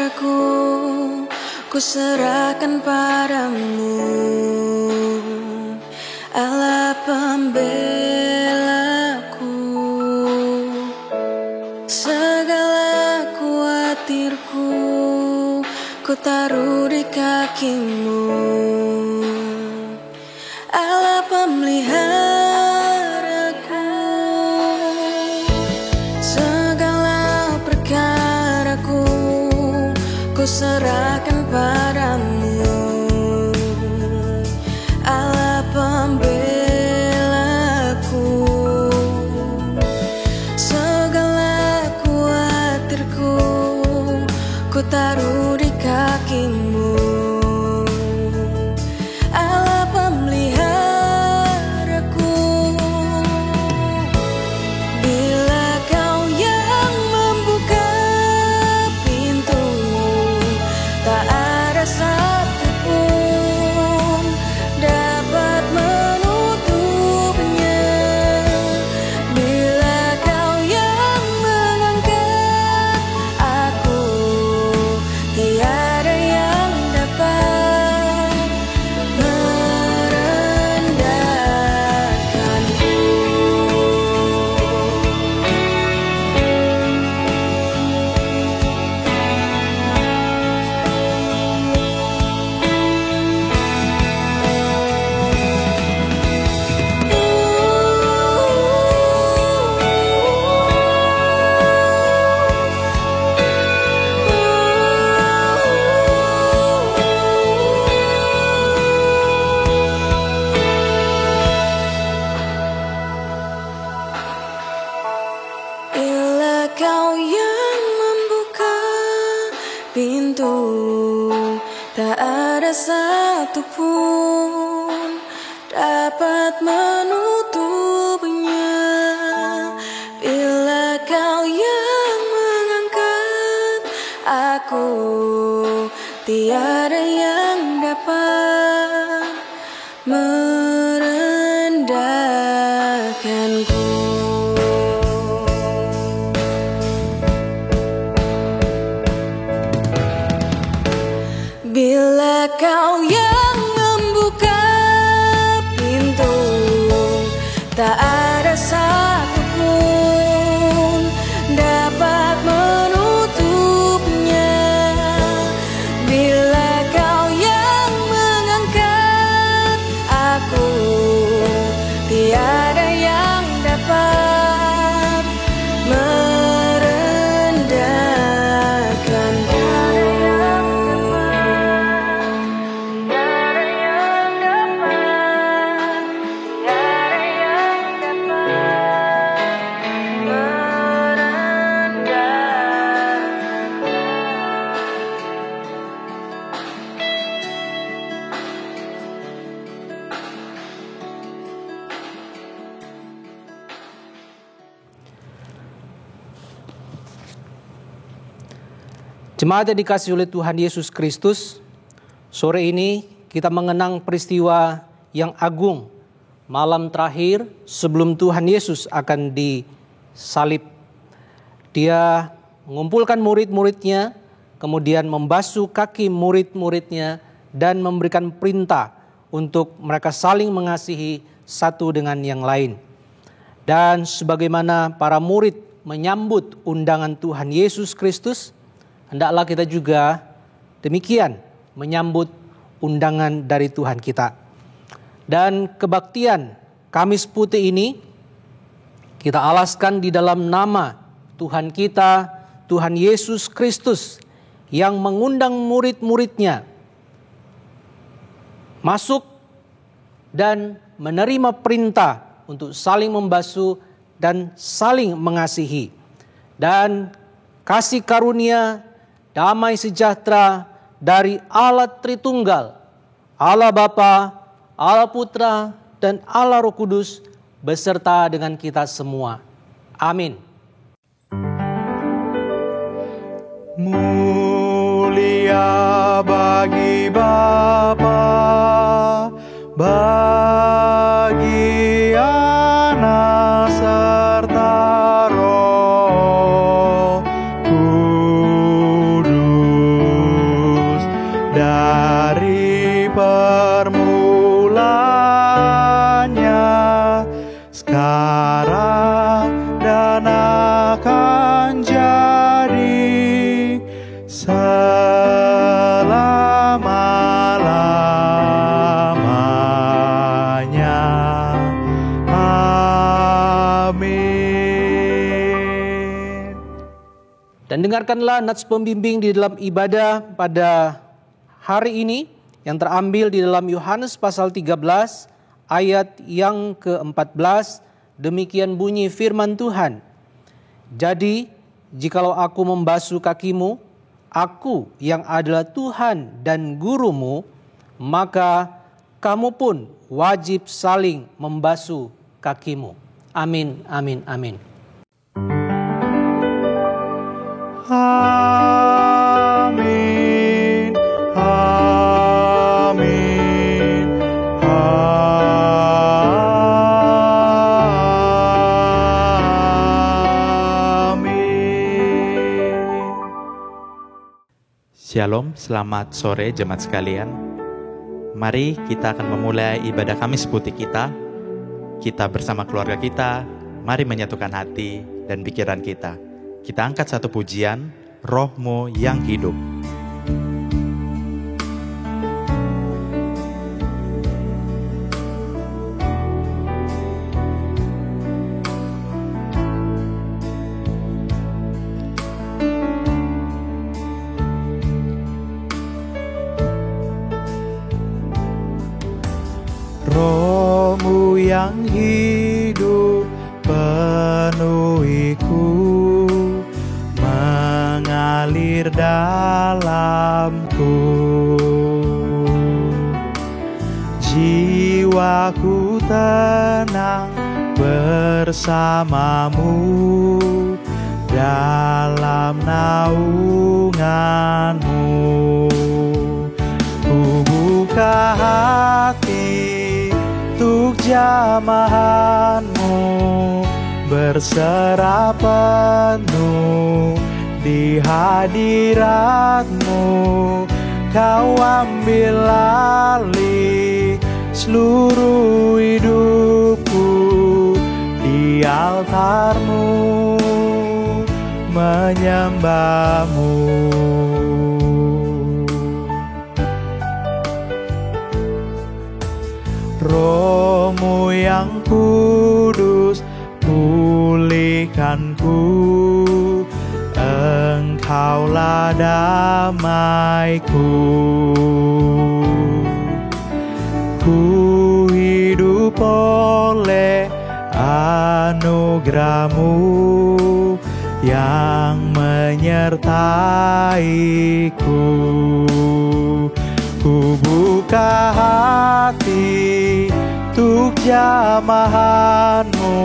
aku, ku serahkan padamu. Allah pembelaku, segala khawatirku ku taruh di kakimu. Allah pemeliharaku, segala perkaraku ku serahkan padamu. Allah pembelaku, segala khawatirku ku taruh di kakimu. Allah pemeliharaku, bila kau yang membuka pintu, tak ada satupun dapat menutupnya. Bila kau yang mengangkat aku, tiada yang dapat merendahkanku. Bila kau yang membuka pintu, tak ada satupun dapat menutupnya. Bila kau yang mengangkat aku, tiada yang dapat merendahkanku. Bila kau yang membuka pintu, tak ada satupun dapat menutupnya. Bila kau yang mengangkat aku, tiada yang dapat merendahkanku. Jemaat yang dikasihi oleh Tuhan Yesus Kristus, sore ini kita mengenang peristiwa yang agung, malam terakhir sebelum Tuhan Yesus akan disalib. Dia mengumpulkan murid-muridnya, kemudian membasuh kaki murid-muridnya dan memberikan perintah untuk mereka saling mengasihi satu dengan yang lain. Dan sebagaimana para murid menyambut undangan Tuhan Yesus Kristus, hendaklah kita juga demikian menyambut undangan dari Tuhan kita. Dan kebaktian Kamis Putih ini kita alaskan di dalam nama Tuhan kita, Tuhan Yesus Kristus, yang mengundang murid-muridnya masuk dan menerima perintah untuk saling membasuh dan saling mengasihi. Dan kasih karunia, damai sejahtera dari Allah Tritunggal, Allah Bapa, Allah Putra, dan Allah Roh Kudus beserta dengan kita semua. Amin. Mulia bagi Bapa, bagi Anak serta Roh Kudus. sekarang dan akan jadi selama-lamanya. Amin. Dan dengarkanlah nats pembimbing di dalam ibadah pada hari ini yang terambil di dalam Yohanes pasal 13 ayat yang ke-14. Demikian bunyi firman Tuhan. Jadi, jikalau aku membasuh kakimu, aku yang adalah Tuhan dan gurumu, maka kamu pun wajib saling membasuh kakimu. Amin, amin, amin. Amin. Amin. Amin. Shalom, selamat sore jemaat sekalian. Mari kita akan memulai ibadah Kamis Putih kita. Kita bersama keluarga kita, mari menyatukan hati dan pikiran kita. Kita angkat satu pujian, Roh-Mu yang hidup. Roh-Mu yang hidup penuhiku, mengalir dalamku. Jiwaku tenang bersamamu dalam naunganmu. Ku buka hati untuk jamahanmu, berserah penuh di hadiratmu. Kau ambil alih seluruh hidupku, di altarmu menyembahmu. Roh-Mu yang kudus pulihkanku, Engkaulah damaiku. Ku hidup oleh anugerah-Mu yang menyertaiku. Ku buka hati untuk jamahanmu,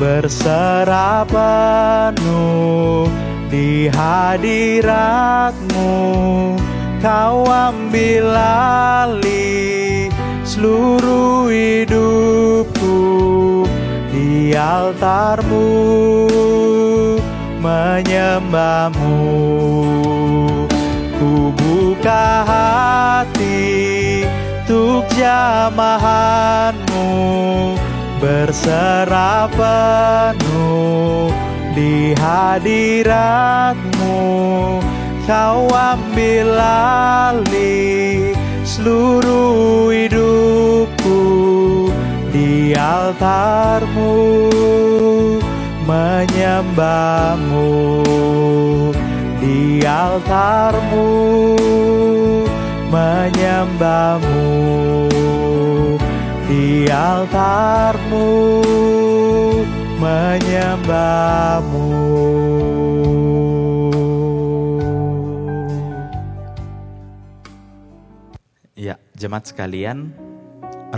berserah penuh di hadiratmu. Kau ambil alih seluruh hidupku, di altarmu menyembahmu. Ku buka hati untuk jamahanmu, berserah penuh di hadiratmu. Kau ambil alih seluruh hidupku, di altarmu menyembahmu. Di altarmu menyembahmu, di altarmu menyembahmu. Ya, jemaat sekalian,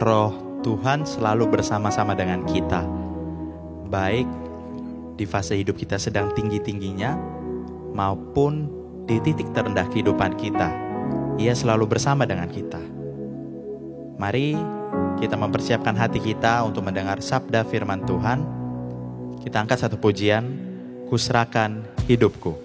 Roh Tuhan selalu bersama-sama dengan kita. Baik di fase hidup kita sedang tinggi-tingginya, maupun di titik terendah kehidupan kita, Ia selalu bersama dengan kita. Mari kita mempersiapkan hati kita untuk mendengar sabda firman Tuhan. Kita angkat satu pujian, Kuserahkan Hidupku.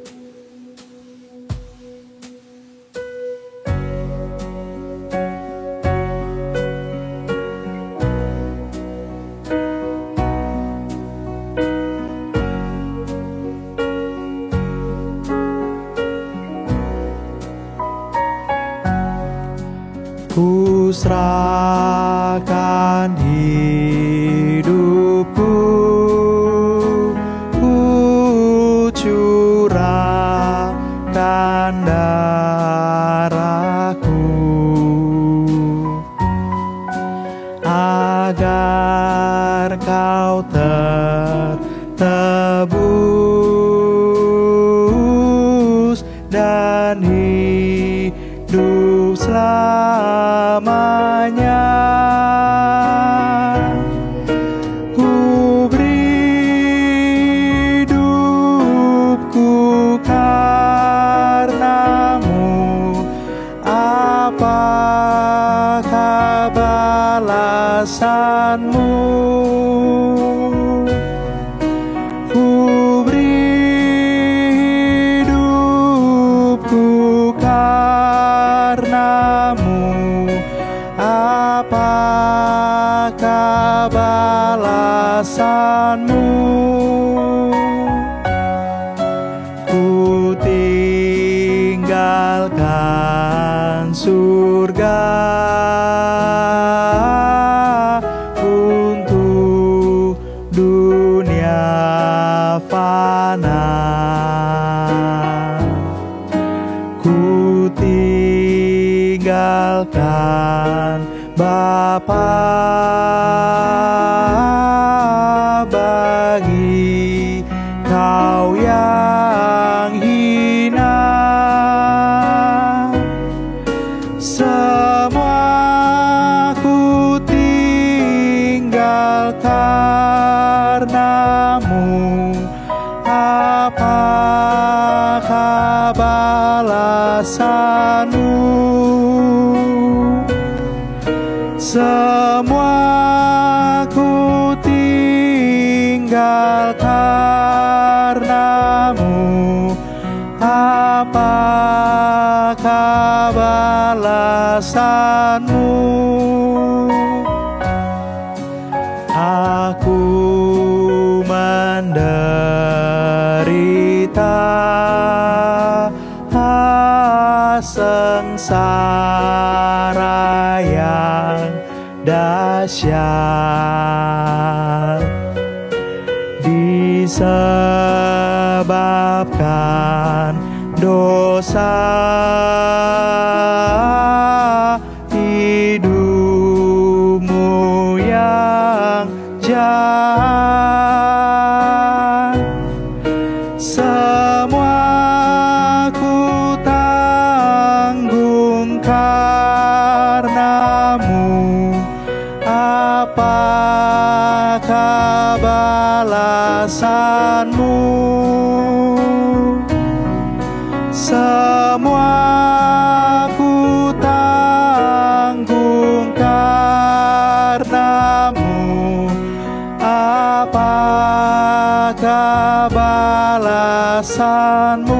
selamanya. Ku beri hidupku karenamu, apakah balasanmu? Ku beri hidupku karenamu, apakah balasanmu? Ku tinggalkan surga untuk dunia fana. Ku tinggalkan Bapa bagi kau yang hina. Semua ku tinggal karenamu, apakah balasanmu? Semua ku tinggal karenamu, apakah balasanmu? Aku menderita sengsara yang dahsyat, disebabkan dosa hidupmu yang jahat. Semua ku tanggung karenamu, apakah balasanmu? Semua ku tanggung karenamu, apakah balasanmu?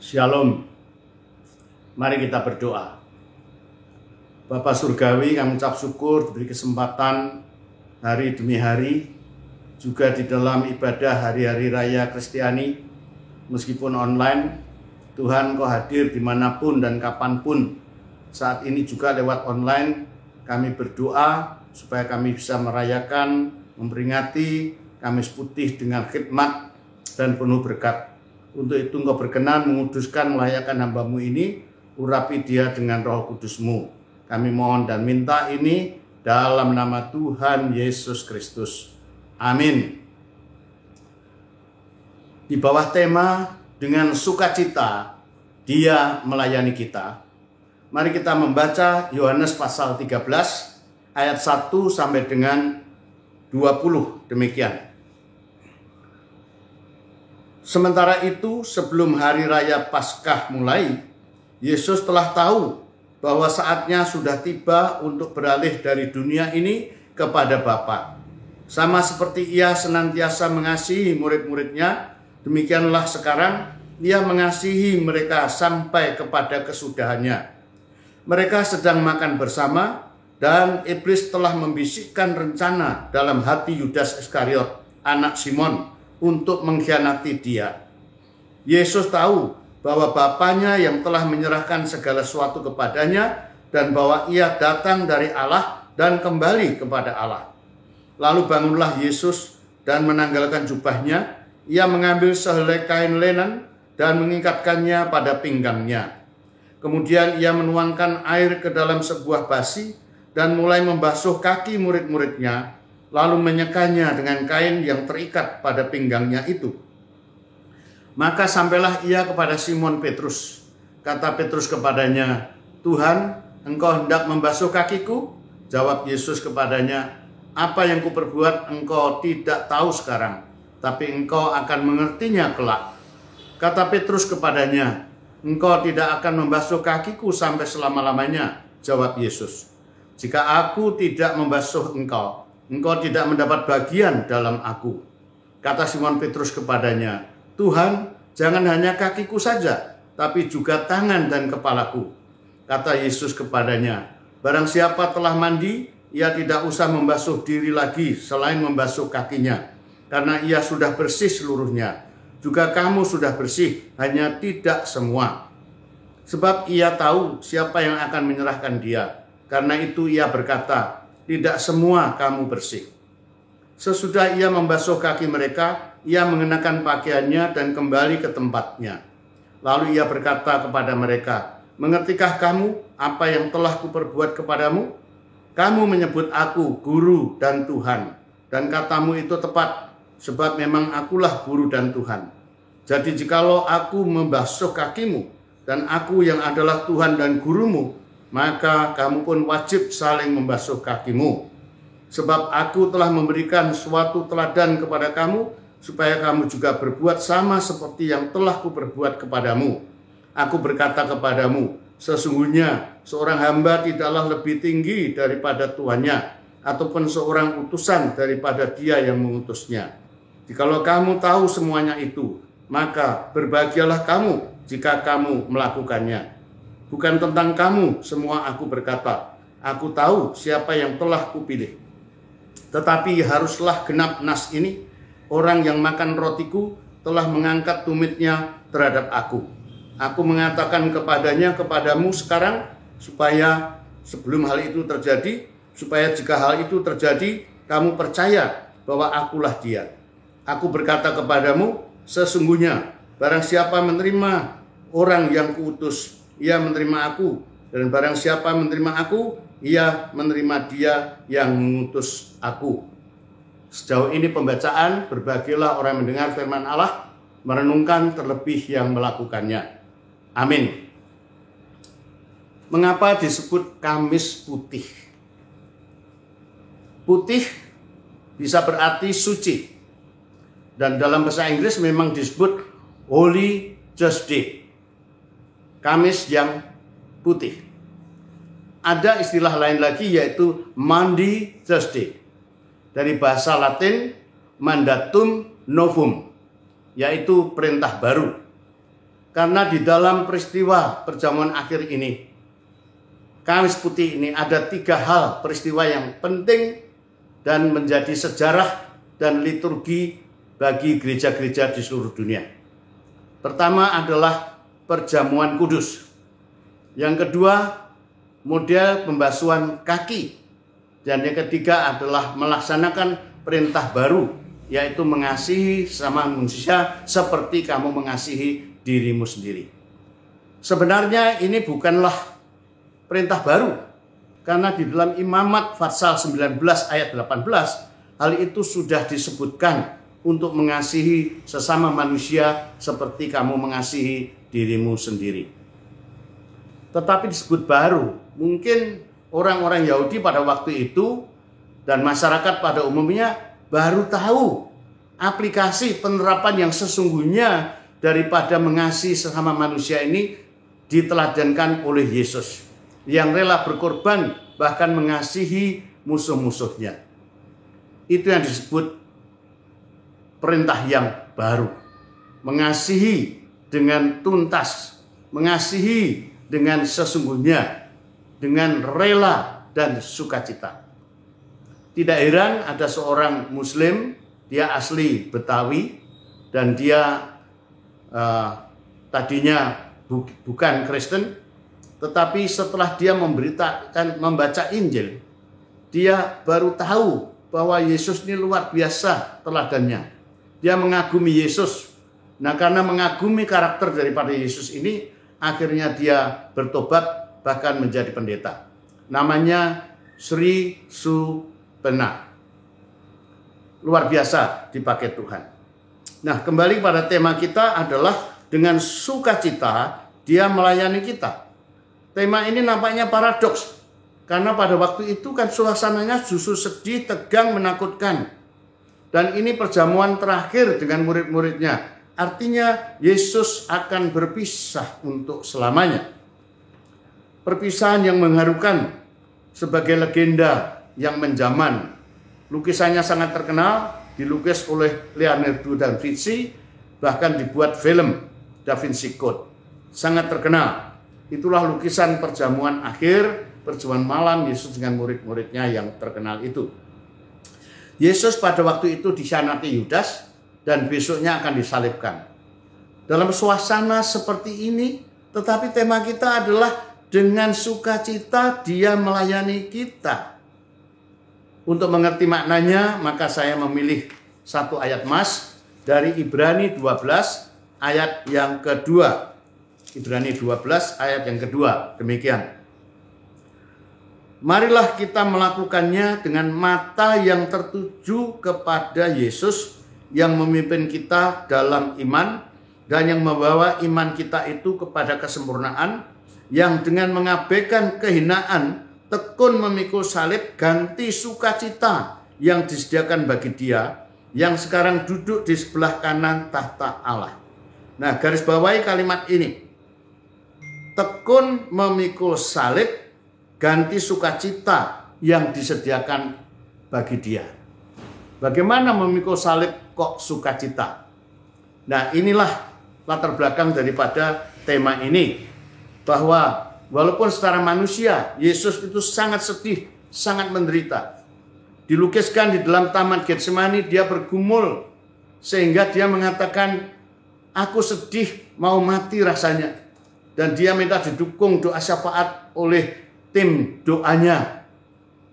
Shalom. Mari kita berdoa. Bapa Surgawi, kami ucap syukur diberi kesempatan hari demi hari, juga di dalam ibadah hari-hari raya Kristiani, meskipun online, Tuhan Kau hadir dimanapun dan kapanpun. Saat ini juga lewat online, kami berdoa supaya kami bisa merayakan, memperingati Kamis Putih dengan khidmat dan penuh berkat. Untuk itu Engkau berkenan menguduskan melayakkan hamba-Mu ini, urapi dia dengan Roh Kudus-Mu. Kami mohon dan minta ini dalam nama Tuhan Yesus Kristus. Amin. Di bawah tema dengan sukacita Dia melayani kita, mari kita membaca Yohanes pasal 13 ayat 1 sampai dengan 20 demikian. Sementara itu, sebelum hari raya Paskah mulai, Yesus telah tahu bahwa saatnya sudah tiba untuk beralih dari dunia ini kepada Bapa. Sama seperti Ia senantiasa mengasihi murid-muridnya, demikianlah sekarang Ia mengasihi mereka sampai kepada kesudahannya. Mereka sedang makan bersama, dan iblis telah membisikkan rencana dalam hati Yudas Iskariot, anak Simon, untuk mengkhianati Dia. Yesus tahu bahwa Bapanya yang telah menyerahkan segala sesuatu kepadanya, dan bahwa Ia datang dari Allah dan kembali kepada Allah. Lalu bangunlah Yesus dan menanggalkan jubahnya. Ia mengambil sehelai kain lenan dan mengikatkannya pada pinggangnya. Kemudian Ia menuangkan air ke dalam sebuah basi dan mulai membasuh kaki murid-muridnya lalu menyekanya dengan kain yang terikat pada pinggangnya itu. Maka sampailah ia kepada Simon Petrus. Kata Petrus kepadanya, "Tuhan, engkau hendak membasuh kakiku?" Jawab Yesus kepadanya, "Apa yang kuperbuat engkau tidak tahu sekarang, tapi engkau akan mengertinya kelak." Kata Petrus kepadanya, "Engkau tidak akan membasuh kakiku sampai selama-lamanya." Jawab Yesus, "Jika aku tidak membasuh engkau, engkau tidak mendapat bagian dalam aku." Kata Simon Petrus kepadanya, "Tuhan, jangan hanya kakiku saja, tapi juga tangan dan kepalaku." Kata Yesus kepadanya, "Barang siapa telah mandi, ia tidak usah membasuh diri lagi selain membasuh kakinya, karena ia sudah bersih seluruhnya. Juga kamu sudah bersih, hanya tidak semua. Sebab ia tahu siapa yang akan menyerahkan dia. Karena itu ia berkata, tidak semua kamu bersih." Sesudah ia membasuh kaki mereka, ia mengenakan pakaiannya dan kembali ke tempatnya. Lalu ia berkata kepada mereka, "Mengertikah kamu apa yang telah kuperbuat kepadamu? Kamu menyebut aku guru dan Tuhan, dan katamu itu tepat, sebab memang akulah guru dan Tuhan. Jadi jikalau aku membasuh kakimu, dan aku yang adalah Tuhan dan gurumu, maka kamu pun wajib saling membasuh kakimu. Sebab aku telah memberikan suatu teladan kepada kamu, supaya kamu juga berbuat sama seperti yang telah kuperbuat kepadamu. Aku berkata kepadamu, sesungguhnya seorang hamba tidaklah lebih tinggi daripada tuannya, ataupun seorang utusan daripada dia yang mengutusnya. Jikalau kamu tahu semuanya itu, maka berbahagialah kamu jika kamu melakukannya. Bukan tentang kamu semua aku berkata, aku tahu siapa yang telah kupilih. Tetapi haruslah genap nas ini, orang yang makan rotiku telah mengangkat tumitnya terhadap aku. Aku mengatakan kepadamu sekarang, supaya sebelum hal itu terjadi, supaya jika hal itu terjadi, kamu percaya bahwa akulah dia. Aku berkata kepadamu, sesungguhnya barang siapa menerima orang yang kuutus, ia menerima aku. Dan barang siapa menerima aku, ia menerima dia yang mengutus aku. Sejauh ini pembacaan, berbahagialah orang yang mendengar firman Allah, merenungkan terlebih yang melakukannya. Amin. Mengapa disebut Kamis Putih? Putih bisa berarti suci. Dan dalam bahasa Inggris memang disebut Holy Thursday, Kamis yang putih. Ada istilah lain lagi yaitu Maundy Thursday. Dari bahasa Latin Mandatum Novum, yaitu perintah baru. Karena di dalam peristiwa perjamuan akhir ini, Kamis Putih ini ada 3 hal peristiwa yang penting dan menjadi sejarah dan liturgi bagi gereja-gereja di seluruh dunia. Pertama adalah perjamuan kudus. Yang kedua, model pembasuhan kaki. Dan yang ketiga adalah melaksanakan perintah baru, yaitu mengasihi sama manusia seperti kamu mengasihi dirimu sendiri. Sebenarnya ini bukanlah perintah baru, karena di dalam Imamat pasal 19 ayat 18, hal itu sudah disebutkan untuk mengasihi sesama manusia seperti kamu mengasihi dirimu sendiri. Tetapi disebut baru, mungkin orang-orang Yahudi pada waktu itu dan masyarakat pada umumnya baru tahu aplikasi penerapan yang sesungguhnya daripada mengasihi sesama manusia ini diteladankan oleh Yesus yang rela berkorban bahkan mengasihi musuh-musuhnya. Itu yang disebut perintah yang baru. Mengasihi dengan tuntas, mengasihi dengan sesungguhnya, dengan rela dan sukacita. Tidak heran ada seorang Muslim, dia asli Betawi dan dia tadinya bukan Kristen, tetapi setelah dia membaca Injil, dia baru tahu bahwa Yesus ini luar biasa teladannya. Dia mengagumi Yesus. Nah, karena mengagumi karakter daripada Yesus ini, akhirnya dia bertobat bahkan menjadi pendeta. Namanya Sri Supena. luar biasa dipakai Tuhan. Nah, kembali pada tema kita adalah dengan sukacita dia melayani kita. Tema ini nampaknya paradoks. Karena pada waktu itu kan suasananya justru sedih, tegang, menakutkan. Dan ini perjamuan terakhir dengan murid-muridnya. Artinya Yesus akan berpisah untuk selamanya. Perpisahan yang mengharukan sebagai legenda yang menjaman. Lukisannya sangat terkenal, dilukis oleh Leonardo da Vinci, bahkan dibuat film Da Vinci Code. Sangat terkenal. Itulah lukisan perjamuan akhir, perjamuan malam Yesus dengan murid-muridnya yang terkenal itu. Yesus pada waktu itu dikhianati Yudas dan besoknya akan disalibkan. Dalam suasana seperti ini, tetapi tema kita adalah dengan sukacita dia melayani kita. Untuk mengerti maknanya, maka saya memilih satu ayat mas dari Ibrani 12 ayat yang kedua. Ibrani 12 ayat yang kedua, demikian. Marilah kita melakukannya dengan mata yang tertuju kepada Yesus yang memimpin kita dalam iman dan yang membawa iman kita itu kepada kesempurnaan, yang dengan mengabaikan kehinaan tekun memikul salib ganti sukacita yang disediakan bagi dia yang sekarang duduk di sebelah kanan tahta Allah. Nah, garis bawahi kalimat ini. Tekun memikul salib ganti sukacita yang disediakan bagi dia. Bagaimana memikul salib kok sukacita? Nah, inilah latar belakang daripada tema ini. Bahwa walaupun secara manusia Yesus itu sangat sedih, sangat menderita. Dilukiskan di dalam taman Getsemani, dia bergumul sehingga dia mengatakan, aku sedih mau mati rasanya. Dan dia minta didukung doa syafaat oleh tim doanya.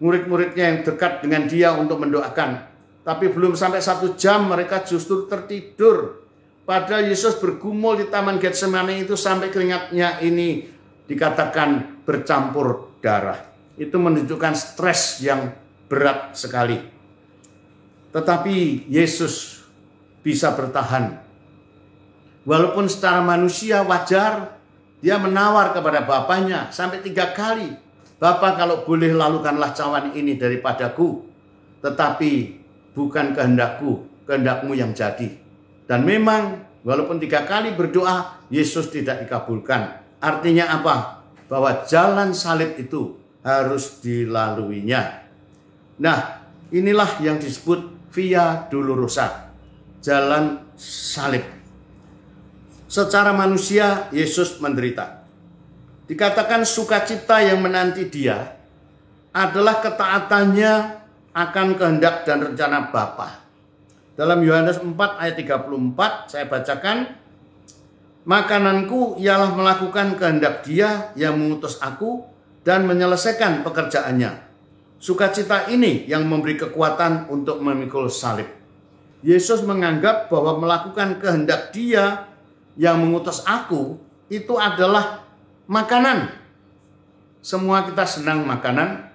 Murid-muridnya yang dekat dengan dia untuk mendoakan. Tapi belum sampai 1 jam mereka justru tertidur. Padahal Yesus bergumul di taman Getsemani itu sampai keringatnya ini dikatakan bercampur darah. Itu menunjukkan stres yang berat sekali. Tetapi Yesus bisa bertahan. Walaupun secara manusia wajar, dia menawar kepada Bapaknya sampai 3 kali. Bapa, kalau boleh lalukanlah cawan ini daripadaku. Tetapi bukan kehendakku, kehendakmu yang jadi. Dan memang walaupun 3 kali berdoa, Yesus tidak dikabulkan. Artinya apa? Bahwa jalan salib itu harus dilaluinya. Nah, inilah yang disebut Via Dolorosa, jalan salib. Secara manusia, Yesus menderita. Dikatakan sukacita yang menanti dia adalah ketaatannya akan kehendak dan rencana Bapa. Dalam Yohanes 4 ayat 34 saya bacakan, makananku ialah melakukan kehendak Dia yang mengutus aku dan menyelesaikan pekerjaannya. Sukacita ini yang memberi kekuatan untuk memikul salib. Yesus menganggap bahwa melakukan kehendak Dia yang mengutus aku itu adalah makanan. Semua kita senang makanan,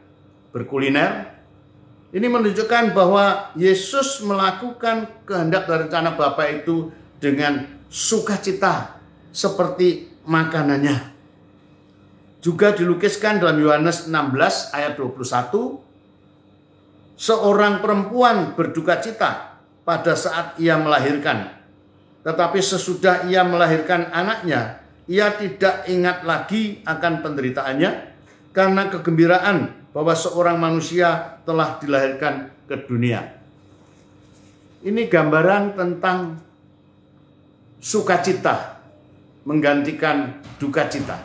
berkuliner. Ini menunjukkan bahwa Yesus melakukan kehendak dan rencana Bapa itu dengan sukacita seperti makanannya. Juga dilukiskan dalam Yohanes 16 ayat 21. Seorang perempuan berduka cita pada saat ia melahirkan. Tetapi sesudah ia melahirkan anaknya, ia tidak ingat lagi akan penderitaannya karena kegembiraan bahwa seorang manusia telah dilahirkan ke dunia. Ini gambaran tentang sukacita menggantikan duka cita.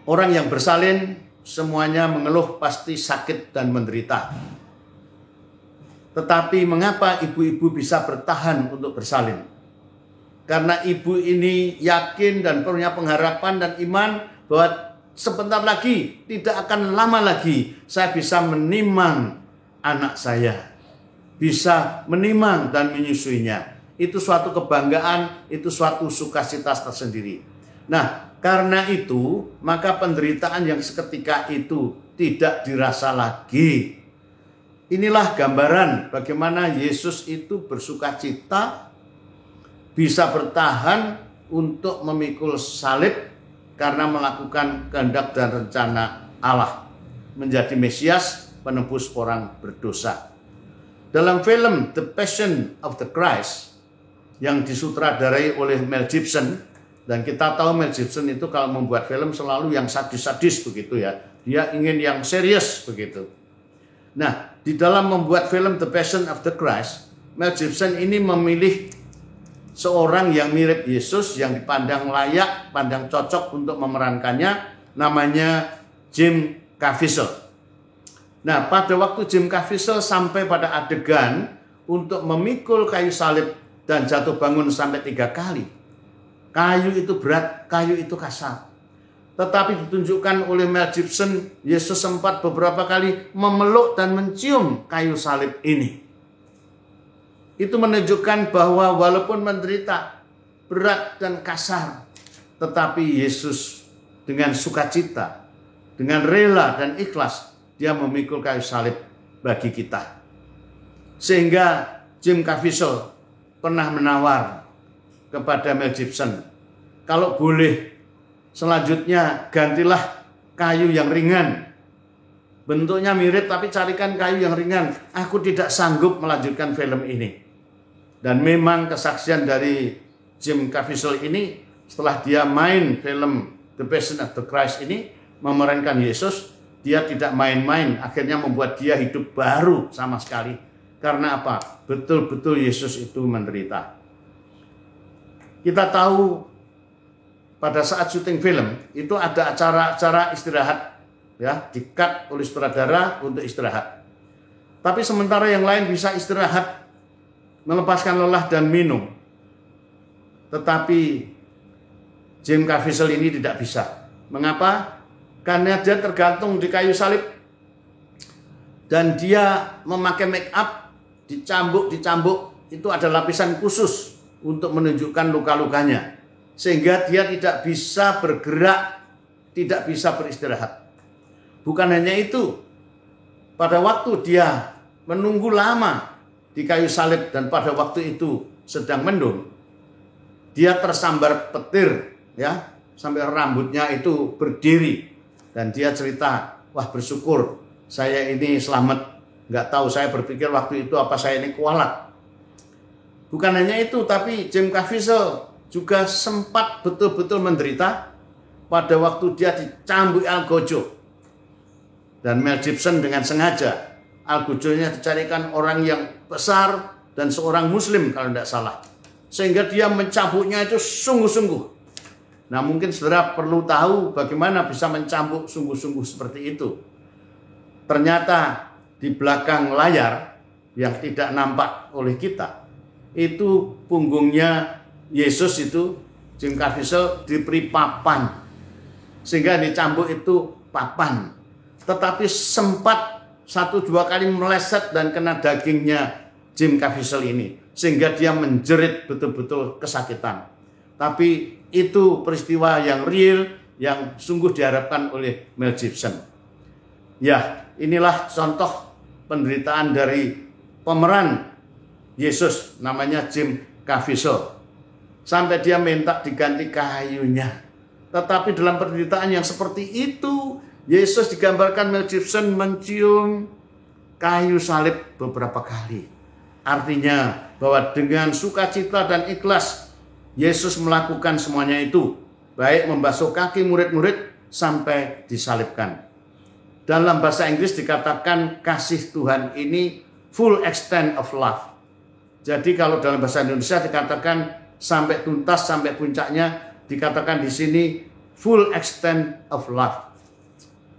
Orang yang bersalin semuanya mengeluh pasti sakit dan menderita. Tetapi mengapa ibu-ibu bisa bertahan untuk bersalin? Karena ibu ini yakin dan punya pengharapan dan iman bahwa sebentar lagi, tidak akan lama lagi, saya bisa menimang anak saya. Bisa menimang dan menyusuinya. Itu suatu kebanggaan, itu suatu sukacita tersendiri. Nah, karena itu, maka penderitaan yang seketika itu tidak dirasa lagi. inilah gambaran bagaimana Yesus itu bersuka cita, bisa bertahan untuk memikul salib karena melakukan kehendak dan rencana Allah, menjadi Mesias, penebus orang berdosa. Dalam film The Passion of the Christ yang disutradarai oleh Mel Gibson, dan kita tahu Mel Gibson itu kalau membuat film selalu yang sadis-sadis begitu ya, dia ingin yang serius begitu. Nah, di dalam membuat film The Passion of the Christ, Mel Gibson ini memilih seorang yang mirip Yesus, yang dipandang layak, pandang cocok untuk memerankannya, namanya Jim Caviezel. Nah, pada waktu Jim Caviezel sampai pada adegan untuk memikul kayu salib dan jatuh bangun sampai 3 kali. Kayu itu berat, kayu itu kasar. Tetapi ditunjukkan oleh Mel Gibson, Yesus sempat beberapa kali memeluk dan mencium kayu salib ini. Itu menunjukkan bahwa walaupun menderita, berat dan kasar, tetapi Yesus dengan sukacita, dengan rela dan ikhlas, dia memikul kayu salib bagi kita. Sehingga Jim Caviezel pernah menawar kepada Mel Gibson, kalau boleh selanjutnya gantilah kayu yang ringan. Bentuknya mirip tapi carikan kayu yang ringan. Aku tidak sanggup melanjutkan film ini. Dan memang kesaksian dari Jim Caviezel ini, setelah dia main film The Passion of the Christ ini, memerankan Yesus, dia tidak main-main. Akhirnya membuat dia hidup baru sama sekali. Karena apa? Betul-betul Yesus itu menderita. Kita tahu pada saat syuting film itu ada acara-acara istirahat, ya, di-cut oleh sutradara untuk istirahat. Tapi sementara yang lain bisa istirahat, melepaskan lelah dan minum. Tetapi Jim Caviezel ini tidak bisa. Mengapa? Karena dia tergantung di kayu salib dan dia memakai make up, dicambuk, itu ada lapisan khusus untuk menunjukkan luka-lukanya. Sehingga dia tidak bisa bergerak, tidak bisa beristirahat. Bukan hanya itu, pada waktu dia menunggu lama di kayu salib dan pada waktu itu sedang mendung, dia tersambar petir, ya, sampai rambutnya itu berdiri. Dan dia cerita, wah bersyukur saya ini selamat. Nggak tahu, saya berpikir waktu itu apa saya ini kualat. Bukan hanya itu, tapi Jim Caviezel juga sempat betul-betul menderita pada waktu dia dicambuk algojo. Dan Mel Gibson dengan sengaja, algojonya dicarikan orang yang besar dan seorang muslim kalau tidak salah. Sehingga dia mencambuknya itu sungguh-sungguh. Nah, mungkin saudara perlu tahu bagaimana bisa mencambuk sungguh-sungguh seperti itu. Ternyata di belakang layar yang tidak nampak oleh kita, itu punggungnya Yesus itu, Jim Caviezel, diberi papan. Sehingga dicambuk itu papan. Tetapi sempat 1-2 kali meleset dan kena dagingnya Jim Caviezel ini. Sehingga dia menjerit betul-betul kesakitan. Tapi itu peristiwa yang real, yang sungguh diharapkan oleh Mel Gibson. Ya, inilah contoh penderitaan dari pemeran Yesus, namanya Jim Caviezel. Sampai dia minta diganti kayunya. Tetapi dalam penderitaan yang seperti itu, Yesus digambarkan Mel Gibson mencium kayu salib beberapa kali. Artinya bahwa dengan sukacita dan ikhlas, Yesus melakukan semuanya itu. Baik membasuh kaki murid-murid sampai disalibkan. Dalam bahasa Inggris dikatakan kasih Tuhan ini full extent of love. Jadi kalau dalam bahasa Indonesia dikatakan sampai tuntas, sampai puncaknya, dikatakan di sini full extent of love.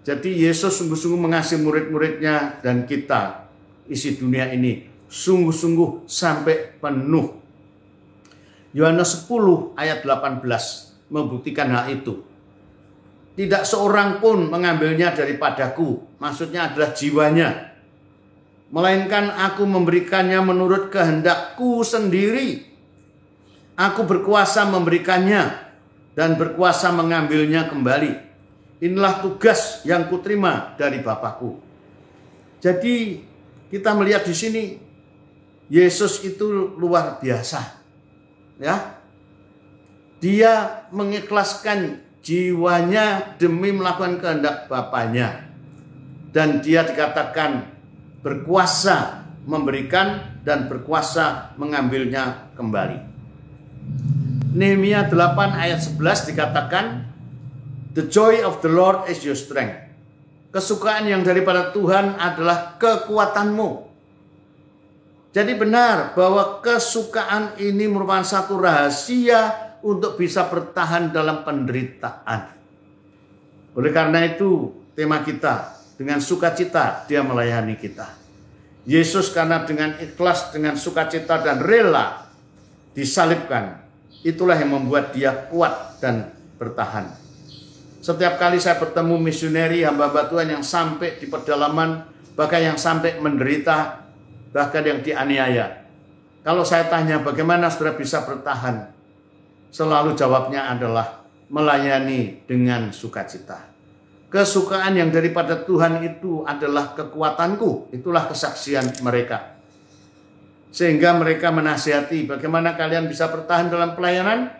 Jadi Yesus sungguh-sungguh mengasihi murid-muridnya dan kita, isi dunia ini, sungguh-sungguh sampai penuh. Yohanes 10 ayat 18 membuktikan hal itu. Tidak seorang pun mengambilnya daripadaku, maksudnya adalah jiwanya, melainkan aku memberikannya menurut kehendakku sendiri. Aku berkuasa memberikannya dan berkuasa mengambilnya kembali. Inilah tugas yang kuterima dari Bapakku. Jadi kita melihat di sini Yesus itu luar biasa. Ya. Dia mengikhlaskan jiwanya demi melakukan kehendak Bapaknya. Dan dia dikatakan berkuasa memberikan dan berkuasa mengambilnya kembali. Nehemia 8 ayat 11 dikatakan, "The joy of the Lord is your strength." Kesukaan yang daripada Tuhan adalah kekuatanmu. Jadi benar bahwa kesukaan ini merupakan satu rahasia untuk bisa bertahan dalam penderitaan. Oleh karena itu, tema kita, dengan sukacita dia melayani kita. Yesus karena dengan ikhlas, dengan sukacita dan rela disalibkan, itulah yang membuat dia kuat dan bertahan. Setiap kali saya bertemu misioneri hamba-hamba Tuhan yang sampai di pedalaman, bahkan yang sampai menderita, bahkan yang dianiaya. Kalau saya tanya bagaimana saudara bisa bertahan, selalu jawabnya adalah melayani dengan sukacita. Kesukaan yang daripada Tuhan itu adalah kekuatanku, itulah kesaksian mereka. Sehingga mereka menasihati bagaimana kalian bisa bertahan dalam pelayanan,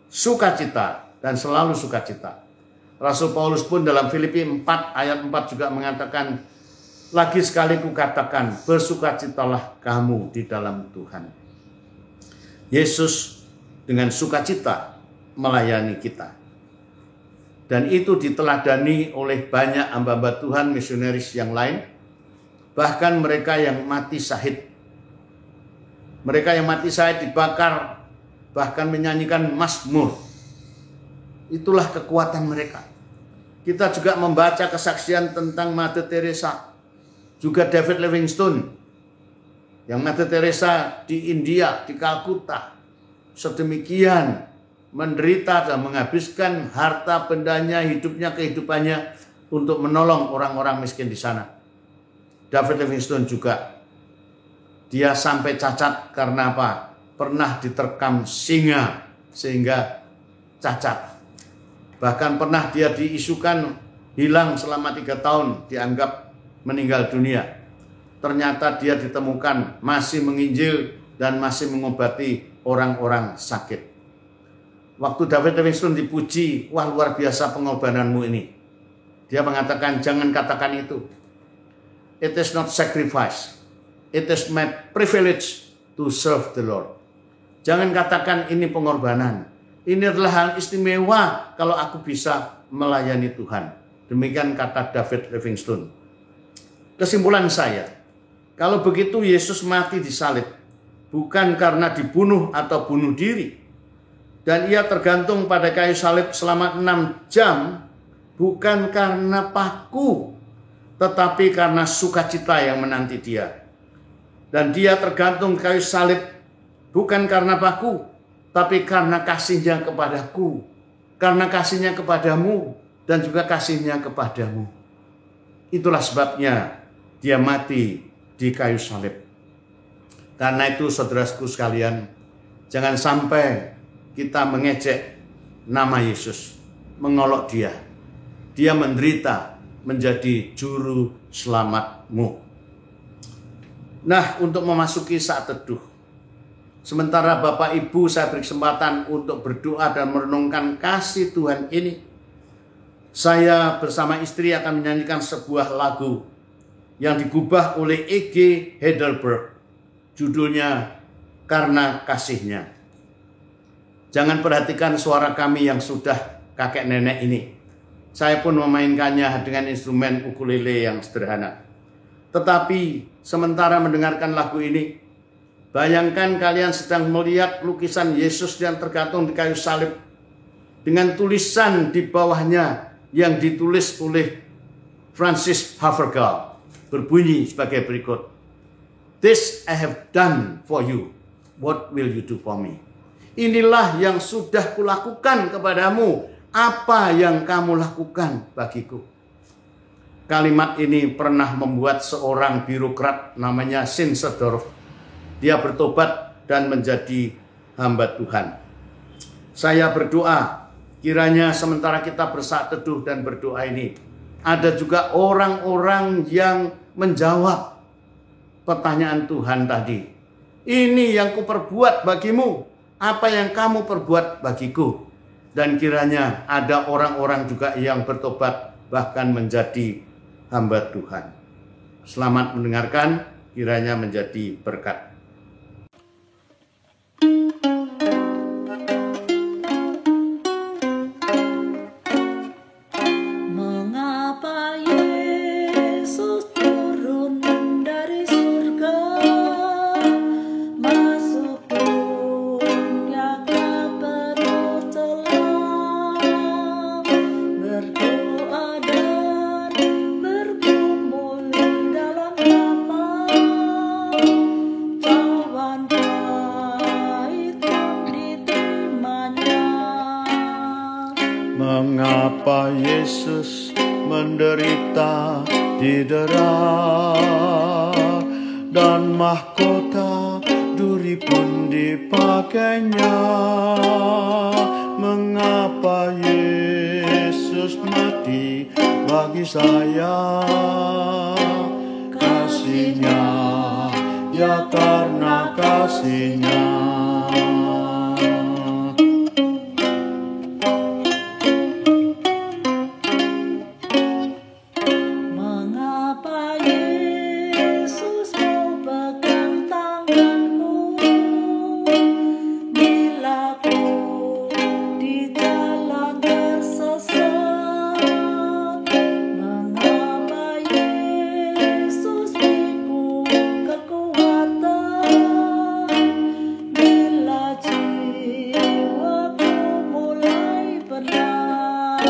sukacita dan selalu sukacita. Rasul Paulus pun dalam Filipi 4 ayat 4 juga mengatakan, "Lagi sekali kukatakan, bersukacitalah kamu di dalam Tuhan." Yesus dengan sukacita melayani kita. Dan itu diteladani oleh banyak hamba-hamba Tuhan misionaris yang lain. Bahkan mereka yang mati syahid. Mereka yang mati syahid dibakar, bahkan menyanyikan mazmur. Itulah kekuatan mereka. Kita juga membaca kesaksian tentang Mother Teresa, juga David Livingstone. Yang Mother Teresa di India, di Kalkuta, sedemikian menderita dan menghabiskan harta bendanya, hidupnya, kehidupannya untuk menolong orang-orang miskin di sana. David Livingstone juga, dia sampai cacat karena apa? Pernah diterkam singa sehingga cacat. Bahkan pernah dia diisukan hilang selama 3 tahun, dianggap meninggal dunia. Ternyata dia ditemukan masih menginjil dan masih mengobati orang-orang sakit. Waktu David Livingstone dipuji, wah luar biasa pengorbananmu ini. Dia mengatakan, jangan katakan itu. It is not sacrifice. It is my privilege to serve the Lord. Jangan katakan ini pengorbanan. Ini adalah hal istimewa kalau aku bisa melayani Tuhan. Demikian kata David Livingstone. Kesimpulan saya, kalau begitu Yesus mati disalib, bukan karena dibunuh atau bunuh diri. Dan ia tergantung pada kayu salib selama 6 jam, bukan karena paku, tetapi karena sukacita yang menanti dia. Dan dia tergantung kayu salib, bukan karena paku, tapi karena kasihnya kepadaku, karena kasihnya kepadamu, dan juga kasihnya kepadamu. Itulah sebabnya dia mati di kayu salib. Karena itu saudaraku sekalian, jangan sampai kita mengejek nama Yesus, mengolok dia. Dia menderita menjadi juru selamatmu. Nah, untuk memasuki saat teduh, sementara Bapak Ibu saya beri kesempatan untuk berdoa dan merenungkan kasih Tuhan ini, saya bersama istri akan menyanyikan sebuah lagu yang digubah oleh E.G. Heidelberg. Judulnya Karena Kasihnya. Jangan perhatikan suara kami yang sudah kakek nenek ini. Saya pun memainkannya dengan instrumen ukulele yang sederhana. Tetapi sementara mendengarkan lagu ini, bayangkan kalian sedang melihat lukisan Yesus yang tergantung di kayu salib dengan tulisan di bawahnya yang ditulis oleh Francis Havergal, berbunyi sebagai berikut. This I have done for you. What will you do for me? Inilah yang sudah kulakukan kepadamu. Apa yang kamu lakukan bagiku? Kalimat ini pernah membuat seorang birokrat namanya Zinzendorf. Dia bertobat dan menjadi hamba Tuhan. Saya berdoa, kiranya sementara kita bersaat teduh dan berdoa ini, ada juga orang-orang yang menjawab pertanyaan Tuhan tadi. Ini yang kuperbuat bagimu, apa yang kamu perbuat bagiku. Dan kiranya ada orang-orang juga yang bertobat bahkan menjadi hamba Tuhan. Selamat mendengarkan, kiranya menjadi berkat. Mengapa Yesus turun dari surga, masuk dunia ke penuh celah, berdoa dan bergumul dalam kamar, cawan pahit pun diterimanya. Mengapa Yesus menderita, didera, dan mahkota duri pun dipakainya? Mengapa Yesus mati bagi saya? Kasihnya, ya karena kasihnya. Mengapa Yesus mau pegang tanganku bila ku di jalan tersesat? Mengapa Yesus beriku kekuatan bila jiwaku mulai berat?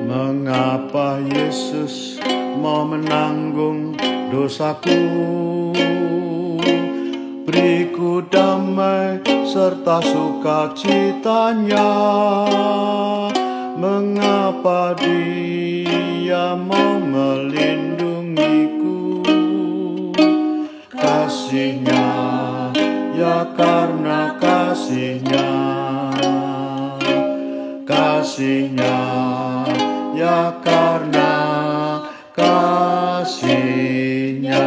Mengapa Yesus mau menanggung dosaku? Beriku damai serta sukacitanya. Mengapa Dia mau melindungiku? Kasihnya, ya karena kasihnya. Kasihnya, ya karena kasihnya.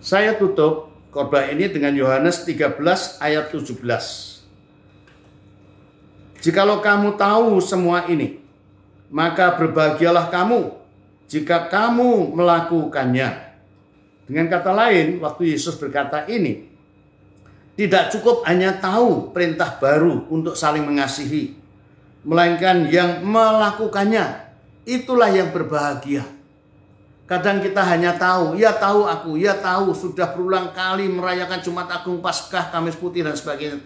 Saya tutup khotbah ini dengan Yohanes 13 ayat 17. Jikalau kamu tahu semua ini, maka berbahagialah kamu jika kamu melakukannya. Dengan kata lain, waktu Yesus berkata ini, tidak cukup hanya tahu perintah baru untuk saling mengasihi, melainkan yang melakukannya. Itulah yang berbahagia. Kadang kita hanya tahu, ya tahu aku, ya tahu sudah berulang kali merayakan Jumat Agung, Paskah, Kamis Putih dan sebagainya.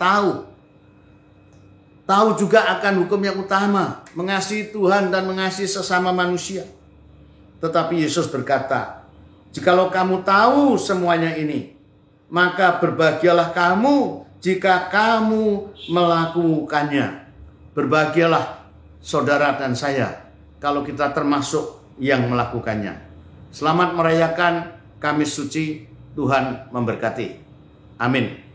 Tahu juga akan hukum yang utama, mengasihi Tuhan dan mengasihi sesama manusia. Tetapi Yesus berkata, jikalau kamu tahu semuanya ini, maka berbahagialah kamu jika kamu melakukannya. Berbahagialah saudara dan saya kalau kita termasuk yang melakukannya. Selamat merayakan Kamis Suci, Tuhan memberkati. Amin.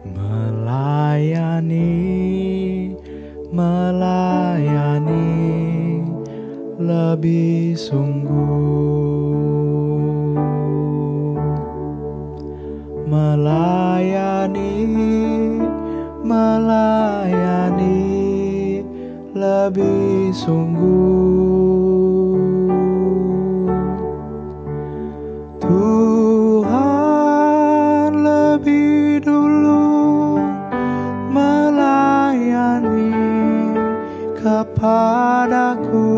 Melayani lebih sungguh, melayani lebih sungguh. Tuhan lebih dulu melayani kepadaku,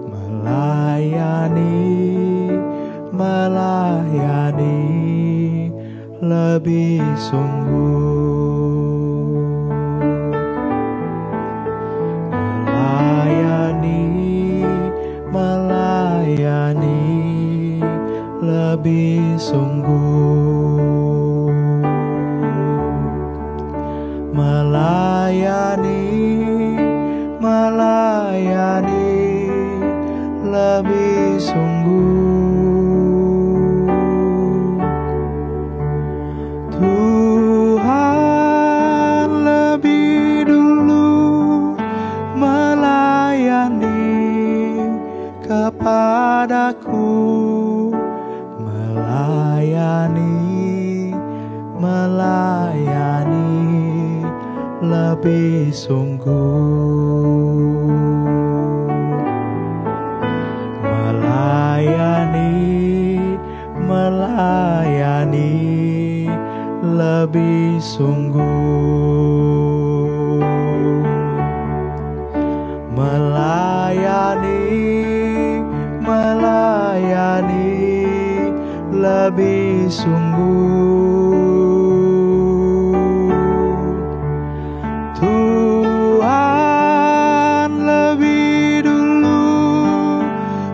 melayani lebih sungguh, melayani lebih sungguh, melayani lebih sungguh. Tuhan melayani lebih sungguh, melayani lebih sungguh, melayani lebih sungguh. Tuhan lebih dulu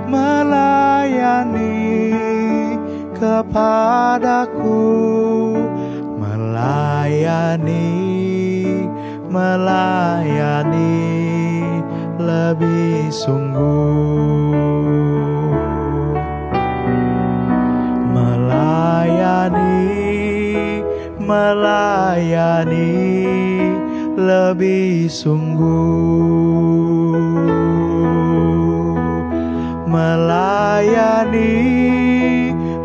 melayani kepadaku, melayani lebih sungguh, melayani lebih sungguh,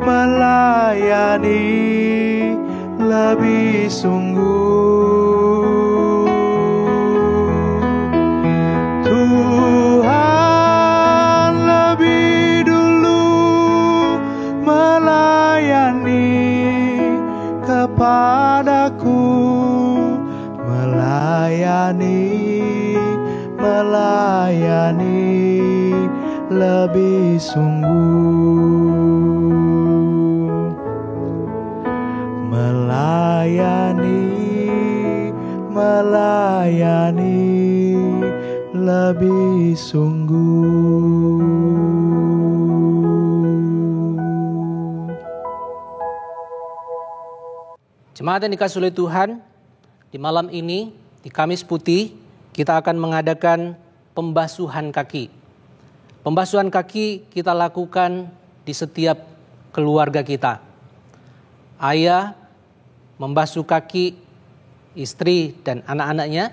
melayani lebih sungguh. Tuhan lebih dulu melayani kepadaku, melayani lebih sungguh, melayani lebih sungguh. Jemaat yang dikasihi oleh Tuhan, di malam ini, di Kamis Putih, kita akan mengadakan pembasuhan kaki. Pembasuhan kaki kita lakukan di setiap keluarga kita. Ayah membasuh kaki istri dan anak-anaknya,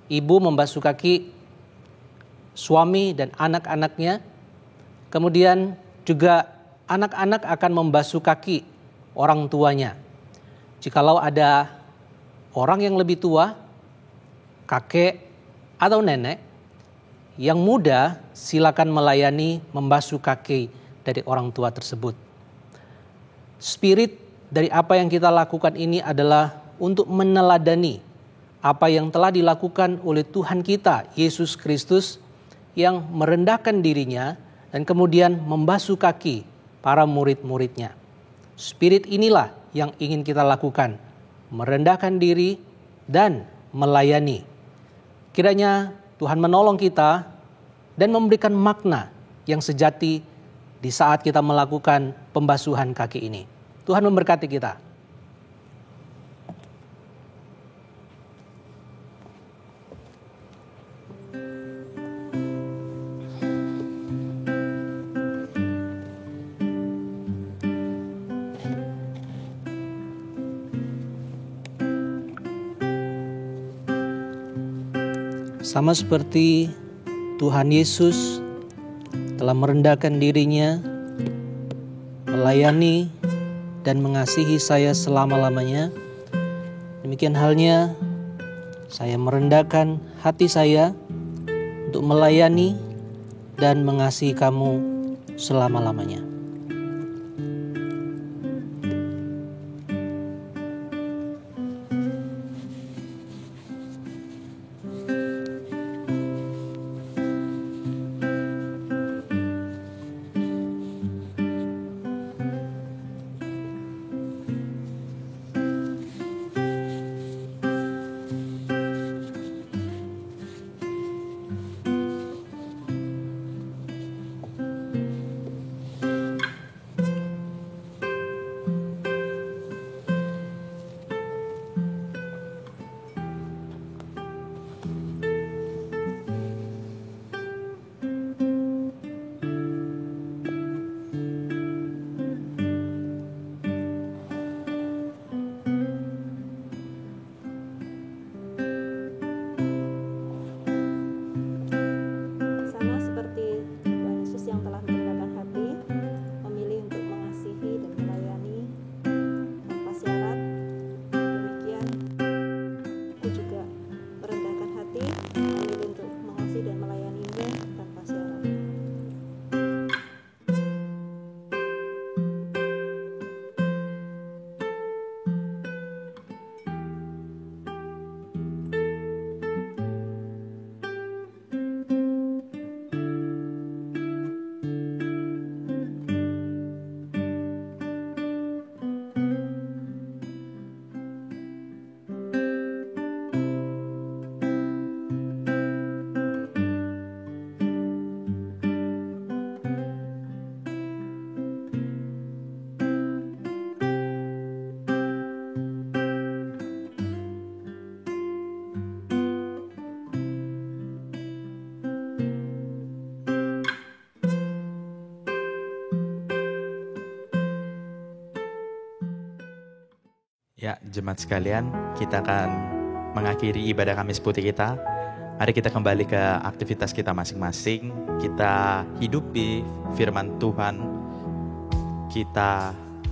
ibu membasuh kaki suami dan anak-anaknya, kemudian juga anak-anak akan membasuh kaki orang tuanya. Jikalau ada orang yang lebih tua, kakek atau nenek, yang muda silakan melayani membasuh kaki dari orang tua tersebut. Spirit dari apa yang kita lakukan ini adalah untuk meneladani apa yang telah dilakukan oleh Tuhan kita, Yesus Kristus, yang merendahkan dirinya dan kemudian membasuh kaki para murid-muridnya. Spirit inilah yang ingin kita lakukan, merendahkan diri dan melayani. Kiranya Tuhan menolong kita dan memberikan makna yang sejati di saat kita melakukan pembasuhan kaki ini. Tuhan memberkati kita. Sama seperti Tuhan Yesus telah merendahkan dirinya, melayani dan mengasihi saya selama-lamanya, demikian halnya saya merendahkan hati saya untuk melayani dan mengasihi kamu selama-lamanya. Ya, jemaat sekalian, kita akan mengakhiri ibadah Kamis Putih kita. Mari kita kembali ke aktivitas kita masing-masing. Kita hidupi firman Tuhan.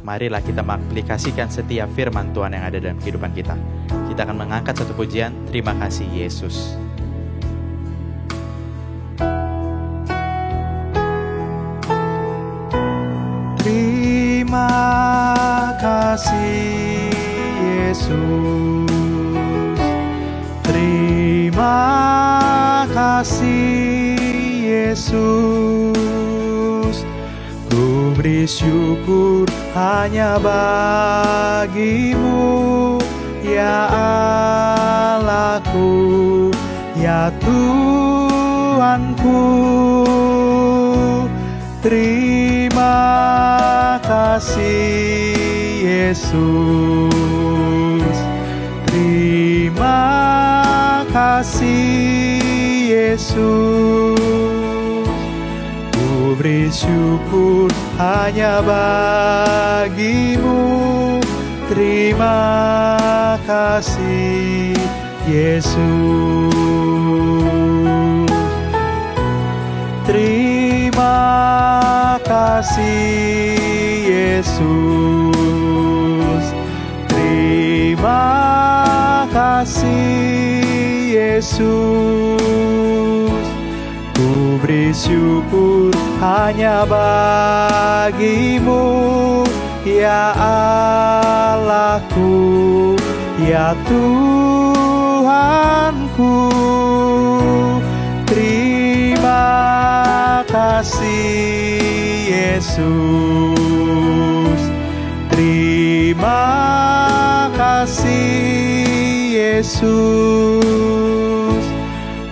Marilah kita mengaplikasikan setiap firman Tuhan yang ada dalam kehidupan kita. Kita akan mengangkat satu pujian, terima kasih Yesus. Terima kasih Yesus, terima kasih Yesus, ku beri syukur hanya bagimu, ya Allahku, ya Tuhanku. Terima kasih Yesus, terima kasih Yesus, ku beri syukur hanya bagimu. Terima kasih Yesus, terima kasih Yesus, terima kasih Yesus, ku beri syukur hanya bagimu, ya Allahku, ya Tuhanku. Terima kasih Yesus, terima kasih Yesus,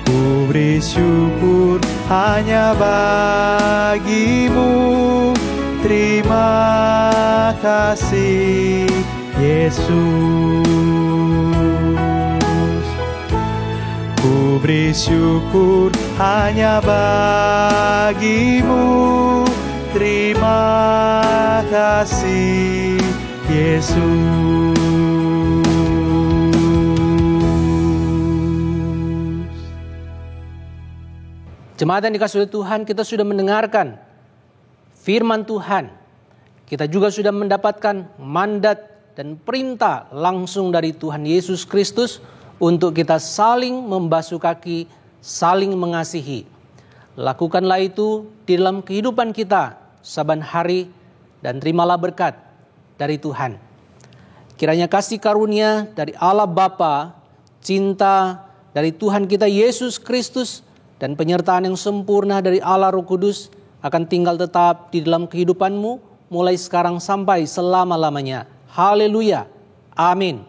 ku beri syukur hanya bagimu. Terima kasih Yesus, ku beri syukur hanya bagimu. Terima kasih Yesus. Jemaat yang dikasihi oleh Tuhan, kita sudah mendengarkan firman Tuhan. Kita juga sudah mendapatkan mandat dan perintah langsung dari Tuhan Yesus Kristus untuk kita saling membasuh kaki, saling mengasihi. Lakukanlah itu di dalam kehidupan kita saban hari dan terimalah berkat dari Tuhan. Kiranya kasih karunia dari Allah Bapa, cinta dari Tuhan kita Yesus Kristus, dan penyertaan yang sempurna dari Allah Roh Kudus akan tinggal tetap di dalam kehidupanmu mulai sekarang sampai selama-lamanya. Haleluya. Amin.